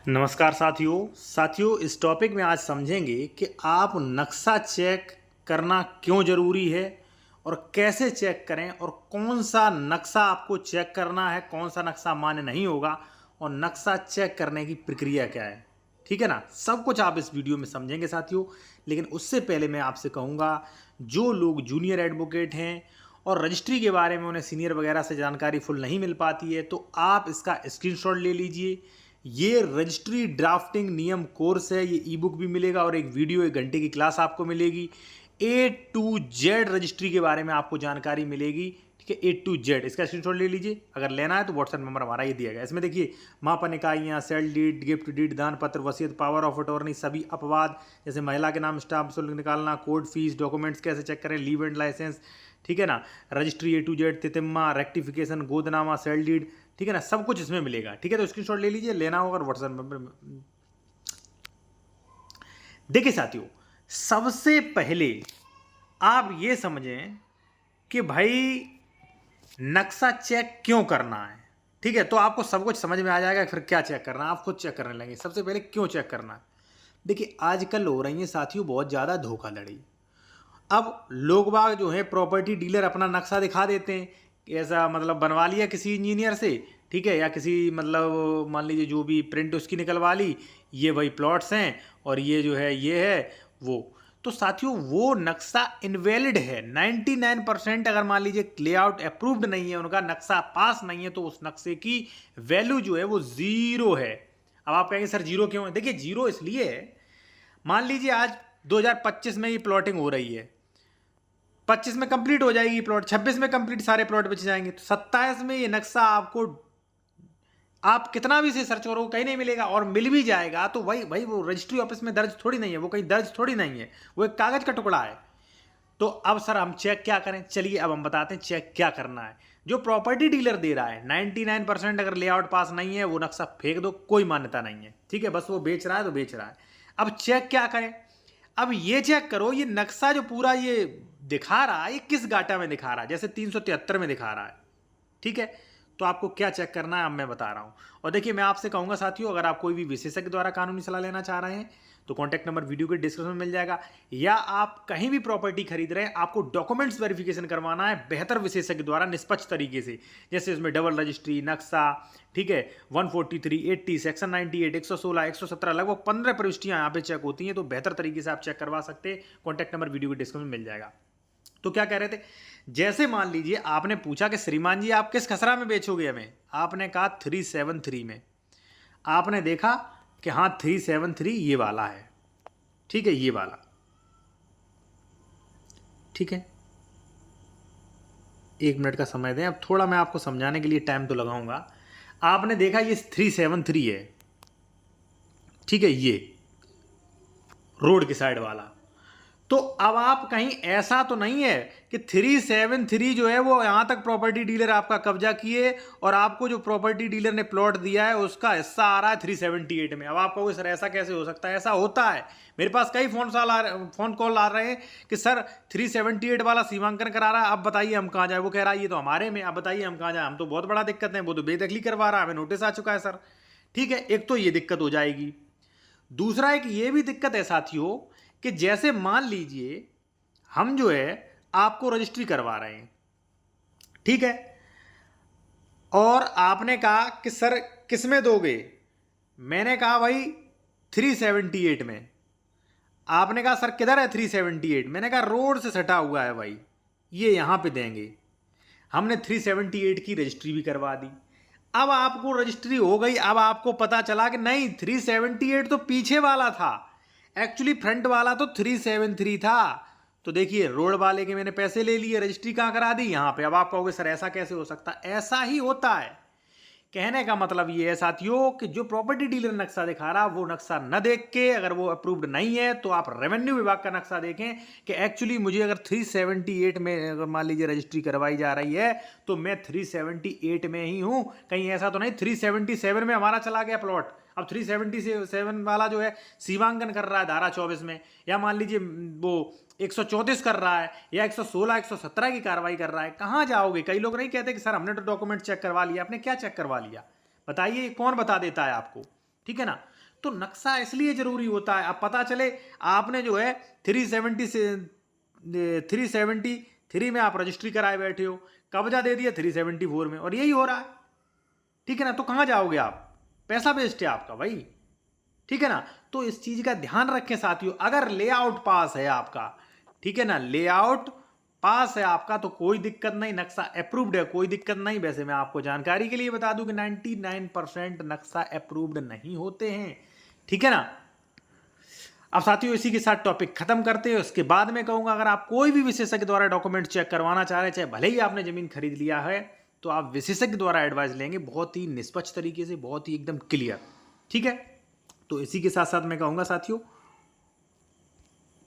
नमस्कार साथियों इस टॉपिक में आज समझेंगे कि आप नक्शा चेक करना क्यों ज़रूरी है और कैसे चेक करें और कौन सा नक्शा आपको चेक करना है, कौन सा नक्शा मान्य नहीं होगा और नक्शा चेक करने की प्रक्रिया क्या है। ठीक है ना, सब कुछ आप इस वीडियो में समझेंगे साथियों। लेकिन उससे पहले मैं आपसे कहूँगा, जो लोग जूनियर एडवोकेट हैं और रजिस्ट्री के बारे में उन्हें सीनियर वगैरह से जानकारी फुल नहीं मिल पाती है, तो आप इसका स्क्रीनशॉट ले लीजिए। ये रजिस्ट्री ड्राफ्टिंग नियम कोर्स है, ये ई बुक भी मिलेगा और एक वीडियो 1 घंटे की क्लास आपको मिलेगी। A to Z रजिस्ट्री के बारे में आपको जानकारी मिलेगी। ठीक है, A to Z, इसका स्क्रीनशॉट ले लीजिए। अगर लेना है तो व्हाट्सएप नंबर हमारा ये दिया गया है। इसमें देखिए, मापन इकाइयाँ, सेल डीड, गिफ्ट डीड, दान पत्र, वसीयत, पावर ऑफ अटॉर्नी, सभी अपवाद, जैसे महिला के नाम स्टाम्प शुल्क निकालना, कोर्ट फीस, डॉक्यूमेंट्स कैसे चेक करें, लीव एंड लाइसेंस, ठीक है ना, रजिस्ट्री A to Z, तितिम्मा, रेक्टिफिकेशन, गोदनामा, सेल डीड, ठीक है ना, सब कुछ इसमें मिलेगा। ठीक है, तो स्क्रीनशॉट ले लीजिए, लेना होगा व्हाट्सएप नंबर। देखिए साथियों, सबसे पहले आप ये समझें कि भाई नक्शा चेक क्यों करना है। ठीक है, तो आपको सब कुछ समझ में आ जाएगा फिर क्या चेक करना है। आप खुद चेक करने लगेंगे। सबसे पहले क्यों चेक करना है। देखिए, आजकल हो रही है साथियों बहुत ज़्यादा धोखाधड़ी। अब लोग बाग जो है, प्रॉपर्टी डीलर अपना नक्शा दिखा देते हैं कि ऐसा मतलब बनवा लिया किसी इंजीनियर से, ठीक है, या किसी मतलब मान लीजिए जो भी प्रिंट उसकी निकलवा ली, ये वही प्लॉट्स हैं और ये जो है ये है वो। तो साथियों, वो नक्शा इनवैलिड है 99%। अगर मान लीजिए लेआउट अप्रूव्ड नहीं है, उनका नक्शा पास नहीं है, तो उस नक्शे की वैल्यू जो है वो ज़ीरो है। अब आप कहेंगे सर जीरो क्यों है। देखिए, जीरो इसलिए है, मान लीजिए आज 2025 में ये प्लॉटिंग हो रही है, 25 में कंप्लीट हो जाएगी प्लॉट, 26 में कंप्लीट सारे प्लॉट बच जाएंगे, तो 27 में ये नक्शा आपको, आप कितना भी इसे सर्च करो कहीं नहीं मिलेगा, और मिल भी जाएगा तो वही भाई वो रजिस्ट्री ऑफिस में दर्ज थोड़ी नहीं है, वो कहीं दर्ज थोड़ी नहीं है, वो एक कागज का टुकड़ा है। तो अब सर हम चेक क्या करें। चलिए अब हम बताते हैं चेक क्या करना है। जो प्रॉपर्टी डीलर दे रहा है 99% अगर लेआउट पास नहीं है, वो नक्शा फेंक दो, कोई मान्यता नहीं है। ठीक है, बस वो बेच रहा है तो बेच रहा है। अब चेक क्या करें। अब ये चेक करो, ये नक्शा जो पूरा ये दिखा रहा है, ये किस गाटा में दिखा रहा है। जैसे 373 में दिखा रहा है, ठीक है, तो आपको क्या चेक करना है अब मैं बता रहा हूं। और देखिए, मैं आपसे कहूंगा साथियों, अगर आप कोई भी विशेषज्ञ द्वारा कानूनी सलाह लेना चाह रहे हैं तो कॉन्टैक्ट नंबर वीडियो के डिस्क्रिप्शन में मिल जाएगा, या आप कहीं भी प्रॉपर्टी खरीद रहे हैं, आपको डॉक्यूमेंट्स वेरिफिकेशन करवाना है बेहतर विशेषज्ञ द्वारा निष्पक्ष तरीके से, जैसे इसमें डबल रजिस्ट्री, नक्शा, ठीक है, 143, 80, सेक्शन 98, 116, 117, लगभग 15 प्रविष्टियां यहाँ पे चेक होती हैं, तो बेहतर तरीके से आप चेक करवा सकते हैं। कॉन्टैक्ट नंबर वीडियो के डिस्क्रिप्शन में मिल जाएगा। तो क्या कह रहे थे, जैसे मान लीजिए आपने पूछा कि श्रीमान जी आप किस खसरा में बेचोगे हमें, आपने कहा 373 में। आपने देखा कि हाँ 373 ये वाला है, ठीक है, ये वाला, ठीक है। 1 मिनट का समय दें, अब थोड़ा मैं आपको समझाने के लिए टाइम तो लगाऊंगा। आपने देखा ये 373 है, ठीक है, ये रोड के साइड वाला। तो अब आप कहीं ऐसा तो नहीं है कि 373 जो है वो यहां तक प्रॉपर्टी डीलर आपका कब्जा किए और आपको जो प्रॉपर्टी डीलर ने प्लॉट दिया है उसका हिस्सा आ रहा है 378 में। अब आप कहोगे सर ऐसा कैसे हो सकता है। ऐसा होता है, मेरे पास कई फोन कॉल आ रहे हैं कि सर 378 वाला सीमांकन करा रहा है, अब बताइए हम कहाँ जाए। वो कह रहा है ये तो हमारे में, अब बताइए हम कहाँ जाए, हम तो बहुत बड़ा दिक्कत है, वो तो बेदखली करवा रहा है, हमें नोटिस आ चुका है सर। ठीक है, एक तो ये दिक्कत हो जाएगी। दूसरा एक ये भी दिक्कत है साथियों कि जैसे मान लीजिए हम जो है आपको रजिस्ट्री करवा रहे हैं, ठीक है, और आपने कहा कि सर किस में दोगे। मैंने कहा भाई 378 में। आपने कहा सर किधर है 378। मैंने कहा रोड से सटा हुआ है भाई, ये यहां पे देंगे। हमने 378 की रजिस्ट्री भी करवा दी। अब आपको रजिस्ट्री हो गई, अब आपको पता चला कि नहीं 378 तो पीछे वाला था, एक्चुअली फ्रंट वाला तो 373 था। तो देखिए, रोड वाले के मैंने पैसे ले लिए, रजिस्ट्री कहां करा दी, यहां पे। अब आप कहोगे सर ऐसा कैसे हो सकता है। ऐसा ही होता है। कहने का मतलब ये है साथियों कि जो प्रॉपर्टी डीलर नक्शा दिखा रहा वो नक्शा न देख के, अगर वो अप्रूव्ड नहीं है तो आप रेवेन्यू विभाग का नक्शा देखें कि एक्चुअली मुझे अगर 378 में अगर मान लीजिए रजिस्ट्री करवाई जा रही है तो मैं 378 में ही हूं, कहीं ऐसा तो नहीं 377 में हमारा चला गया प्लॉट। अब 377 वाला जो है सीमांकन कर रहा है धारा 24 में, या मान लीजिए वो 134 कर रहा है, या 116, 117 की कार्रवाई कर रहा है। कहाँ जाओगे। कई लोग नहीं कहते कि सर हमने तो डॉक्यूमेंट चेक करवा लिया। आपने क्या चेक करवा लिया बताइए, कौन बता देता है आपको। ठीक है ना। तो नक्शा इसलिए जरूरी होता है, अब पता चले आपने जो है 370 से 373 में आप रजिस्ट्री कराए बैठे हो, कब्जा दे दिया 374 में, और यही हो रहा है, ठीक है ना। तो कहाँ जाओगे आप, पैसा वेस्ट है आपका भाई, ठीक है ना। तो इस चीज का ध्यान रखें साथियों। अगर लेआउट पास है आपका, ठीक है ना, लेआउट पास है आपका तो कोई दिक्कत नहीं, नक्शा अप्रूव्ड है, कोई दिक्कत नहीं। वैसे मैं आपको जानकारी के लिए बता दूं कि 99% नक्शा अप्रूव्ड नहीं होते हैं, ठीक है ना। अब साथियों इसी के साथ टॉपिक खत्म करते हैं। उसके बाद में कहूंगा, अगर आप कोई भी विशेषज्ञ द्वारा डॉक्यूमेंट चेक करवाना चाह रहे हैं, चाहे भले ही आपने जमीन खरीद लिया है, तो आप विशेषज्ञ द्वारा एडवाइस लेंगे, बहुत ही निष्पक्ष तरीके से, बहुत ही एकदम क्लियर, ठीक है। तो इसी के साथ साथ मैं कहूंगा साथियों,